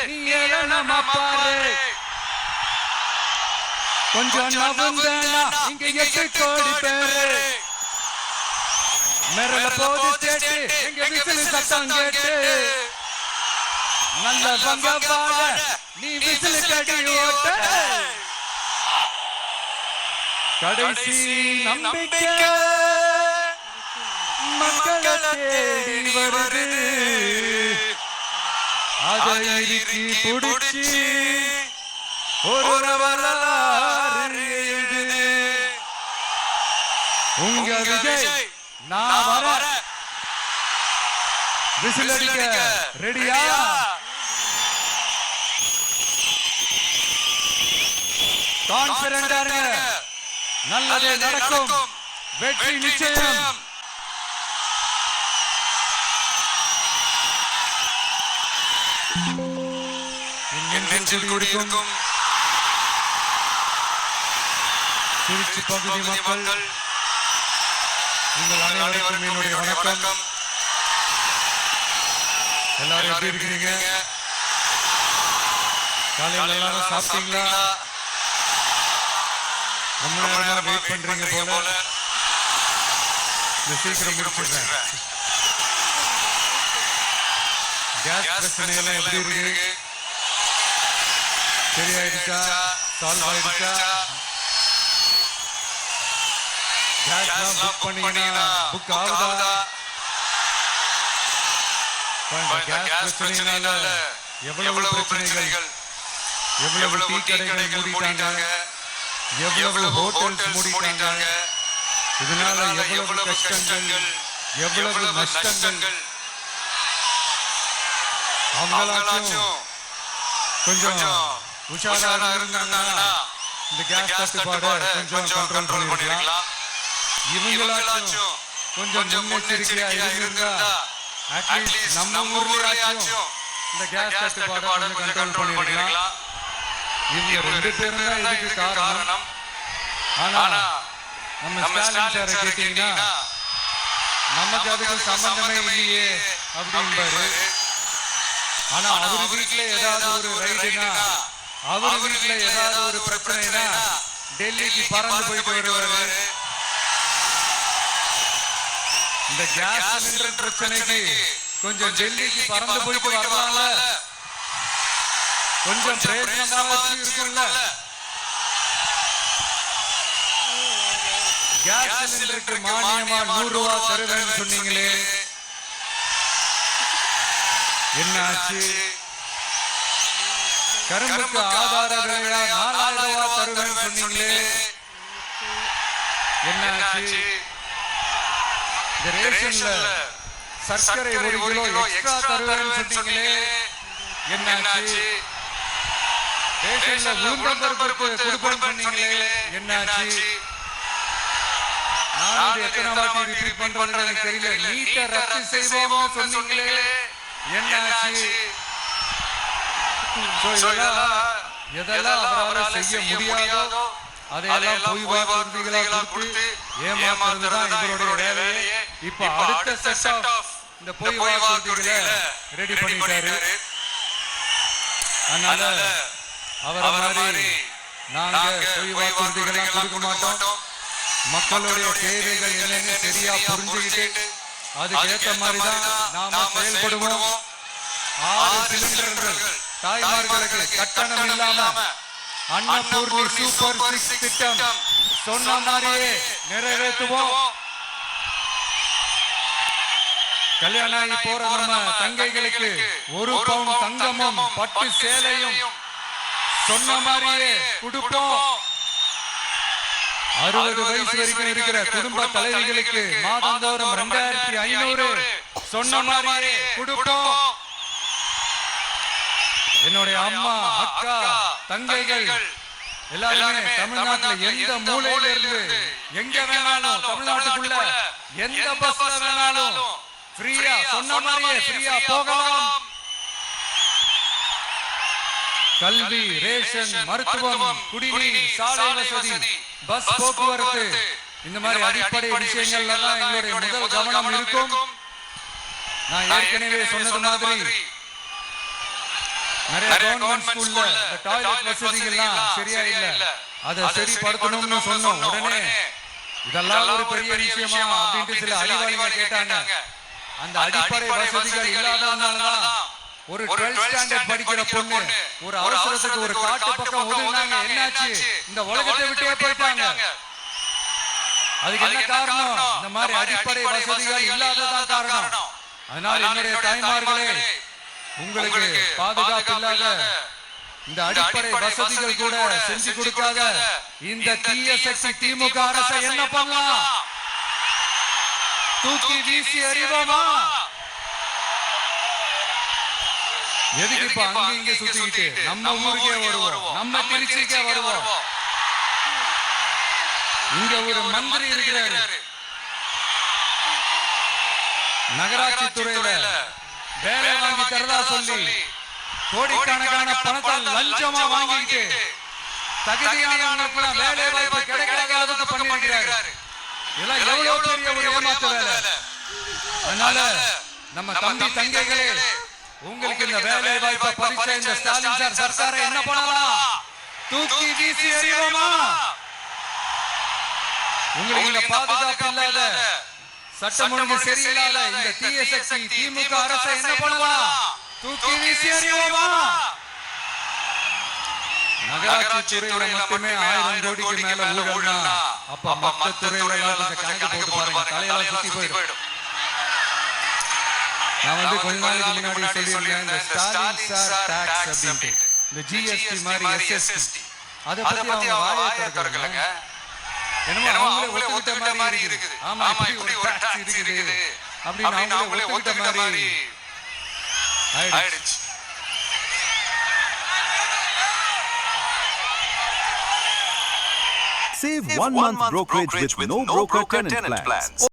நீ ஏளனமா பாரு. கொஞ்சம் நவுந்தனா இங்க 8 கோடி பேரு. மிரள போது சேட்டு எங்க விசில் சத்தம் கேட்டு. நல்ல பங்க பாட நீ விசில் கடி ஓட்ட. கடைசி நம்பிக்கை மக்களை தேடி வருது. அதை இறுக்கி புடிச்சு ஒரு வரலாறு எழுது. உங்க விஜய் நான் வர விசில் அடிக்க ரெடியா? கான்பிடண்டா இருங்க. நல்லதே நடக்கும். வெற்றி நிச்சயம். நெஞ்சில் குடியிருக்கும் திருச்சி பகுதி மக்கள் உங்கள் அனைவருக்கும் என்னுடைய வணக்கம். எல்லாரும் எப்படி இருக்கிறீங்க? காலையில் எல்லாரும் சாப்பிட்டீங்களா? ரொம்ப நேரமா வெயிட் பண்றீங்க போல. சீக்கிரம் முடிச்சிடுறேன். கேஸ் பிரச்சனை எல்லாம் எப்படி இருக்கு? சரியாயிடுச்சா? சால்வ் ஆயிடுச்சா? கேஸ் புக் பண்ணீங்கன்னா புக் ஆகுதா? கேஸ் பிரச்சனைனால எவ்வளவு பிரச்சனைகள், எவ்வளவு டீ கடைகளை மூடிட்டாங்க, எவ்வளவு ஹோட்டல்ஸ் மூடிட்டாங்க. இதனால எவ்வளவு கஷ்டங்கள், எவ்வளவு நஷ்டங்கள். அவங்களாச்சும் கொஞ்சம் உஷாரா இருந்தாங்கன்னா இந்த கேஸ் தட்டுப்பாடு கொஞ்சம் கண்ட்ரோல் பண்ணிருக்கலாம். இவங்களாச்சும் கொஞ்சம் முன்னெச்சரிக்கையா இருந்தா அட்லீஸ்ட் நம்ம ஊர்லயாச்சும் இந்த கேஸ் தட்டுப்பாடு கண்ட்ரோல் பண்ணிருக்கலாம். இவங்க 2 பேரும் தான் இதுக்கு காரணம். ஆனா நம்ம ஸ்டாலின் சாரை கேட்டீங்கன்னா நமக்கு அதுக்கு சம்பந்தமே இல்லையே அப்படின்பாரு. ஆனா அவர் வீட்டுல ஏதாவது ஒரு ரைடுனா, அவர் வீட்டுல ஏதாவது ஒரு பிரச்சனைனா டெல்லிக்கு பறந்து போயிட்டு வருவாரு. இந்த கேஸ் சிலிண்டர் பிரச்சனைக்கு கொஞ்சம் டெல்லிக்கு பறந்து போயிட்டு வரலாம்ல, கொஞ்சம் பிரயத்னமா இருக்கும்ல. கேஸ் சிலிண்டருக்கு மானியமா 100 ரூபாய் தருவேன்னு சொன்னீங்களே, என்னாச்சு? கரும்புக்கு ஆதார விலையா 4000 ரூபாய் தருவேன்னு சொன்னீங்களே, என்னாச்சு? ரேஷன்ல சர்க்கரை 1 கிலோ எக்ஸ்ட்ரா தருவேன்னு சொன்னீங்களே, என்னாச்சு? ரேஷன்ல உளுந்தம்பருப்பு கொடுப்பேன்னு சொன்னீங்களே, என்னாச்சு? நான் எத்தனை வாட்டி ரிப்பீட் பண்றேன்னு எனக்கு தெரியல. நீட்ட ரத்து செய்வோம்னு சொன்னீங்களே, என்னாச்சு? எதெல்லாம் அவரால் செய்ய முடியாதோ அதையெல்லாம் பொய் வாக்குறுதிகளா கொடுத்து ஏமாத்துறதுதான் இவருடைய வேலையே. இப்ப அடுத்த செட் ஆஃப் இந்த பொய் வாக்குறுதிகளை ரெடி பண்ணிட்டாரு. அதனால அவரை மாதிரி நாங்க பொய் வாக்குறுதிகள்லாம் கொடுக்க மாட்டோம். மக்களுடைய தேவைகள் என்னன்னு சரியா புரிஞ்சுக்கிட்டு அதுக்கு ஏற்ற மாதிரிதான் நாம செயல்படுவோம். 6 சிலிண்டர்கள் தாய்மார்களுக்கு கட்டணம் இல்லாம அன்னபூர்ணி சூப்பர் 6 திட்டம் சொன்ன மாதிரியே நிறைவேற்றுவோம். கல்யாணம் ஆகி போற நம்ம தங்கைகளுக்கு 1 பவுன் தங்கமும் பட்டு சேலையும் சொன்ன மாதிரியே கொடுப்போம். 60 வயசு வரைக்கும் இருக்கிற குடும்ப தலைவிகளுக்கு மாதந்தோறும் 2500 சொன்ன மாதிரியே கொடுப்போம். என்னுடைய அம்மா, அக்கா, தங்கைகள் எல்லாருமே தமிழ்நாட்டுல எந்த மூலையில இருந்து எங்க வேணாலும் தமிழ்நாட்டுக்குள்ள எந்த பஸ்ல வேணாலும் ஃப்ரீயா சொன்ன மாதிரியே ஃப்ரீயா போகலாம். கல்வி, ரேஷன், மருத்துவம், குடிநீர், சாலை வசதி, பஸ் போக்குவரத்து, இந்த மாதிரி அடிப்படை விஷயங்கள்ல தான் எங்களுடைய முதல் கவனம் இருக்கும். நான் ஏற்கனவே சொன்னது மாதிரி நிறைய கவர்மெண்ட் ஸ்கூல்ல இந்த டாய்லெட் வசதிகள்லாம் சரியா இல்ல, அதை சரிப்படுத்தணும்னு சொன்னோம். உடனே இதெல்லாம் ஒரு பெரிய விஷயமா அப்படின்ட்டு சில அறிவாளிங்க கேட்டாங்க. அந்த அடிப்படை வசதிகள் இல்லாததுனாலதான் ஒரு 12th ஸ்டாண்டர்ட் படிக்கிற பொண்ணு ஒரு அவசரத்துக்கு ஒரு காட்டு பக்கம் ஒதுங்கினாங்க. என்னாச்சு? இந்த உலகத்தை விட்டே போயிட்டாங்க. அதுக்கு என்ன காரணம்? இந்த மாதிரி அடிப்படை வசதிகள் இல்லாததான் காரணம். அதனால என்னுடைய தாய்மார்களே, உங்களுக்கு பாதுகாப்பு இல்லாத இந்த அடிப்படை வசதிகள் கூட செஞ்சு கொடுக்காத இந்த தீய சக்தி திமுக அரசை என்ன பண்ணலாம்? தூக்கி வீசி எறிவோமா? எதுக்கு இப்ப அங்க இங்க சுத்திக்கிட்டு நம்ம ஊருக்கே வருவோம், நம்ம திருச்சிக்கே வருவோம். இங்க ஒரு மந்திரி இருக்கிறாரு, நகராட்சி துறையில வேலை வாங்கி தரதா சொல்லி கோடிக்கணக்கான பணத்தை லஞ்சமா வாங்கிட்டு தகுதியானவங்களுக்கு வேலை வாய்ப்பு கிடைக்காத அளவுக்கு பண்ணிருக்கிறாரு. இதெல்லாம் எவ்வளவு பெரிய ஒரு ஏமாற்று வேலை. அதனால நம்ம தம்பி தங்கைகளே, உங்களுக்கு இந்த வேலை வாய்ப்பை பறிச்ச இந்த ஸ்டாலின் சார் சர்க்காரை என்ன பண்ணலாம்? தூக்கி வீசி எறிவோமா? உங்களுக்கு இந்த பாதுகாப்பு இல்லாத, சட்டம் ஒழுங்கு சரியில்லாத இந்த தீய சக்தி திமுக அரசை என்ன பண்ணலாம்? தூக்கி வீசி எறிவோமா? நகராட்சி துறையில மட்டுமே 1000 கோடிக்கு மேல ஊழல்னா அப்ப மற்ற துறையில கணக்கு போட்டு பாருங்க, தலையெல்லாம் சுத்தி போயிடும். நான் கொஞ்ச நாளைக்கு முன்னாடி சொல்லியிருந்தேன், இந்த ஸ்டாலின் சார் டாக்ஸ் அப்படின்ட்டு, இந்த ஜிஎஸ்டி மாதிரி எஸ்எஸ்டி, அதை பத்தி அவங்க வாயை திறக்கலங்க. என்னமோ அவங்களே ஒத்துக்கிட்ட மாதிரி இருக்குது. ஆமா, இப்படி ஒரு டாக்ஸ் இருக்குது அப்படின்னு அவங்களே ஒத்துக்கிட்ட மாதிரி ஆயிடுச்சு. Save 1 month brokerage with no broker tenant plans.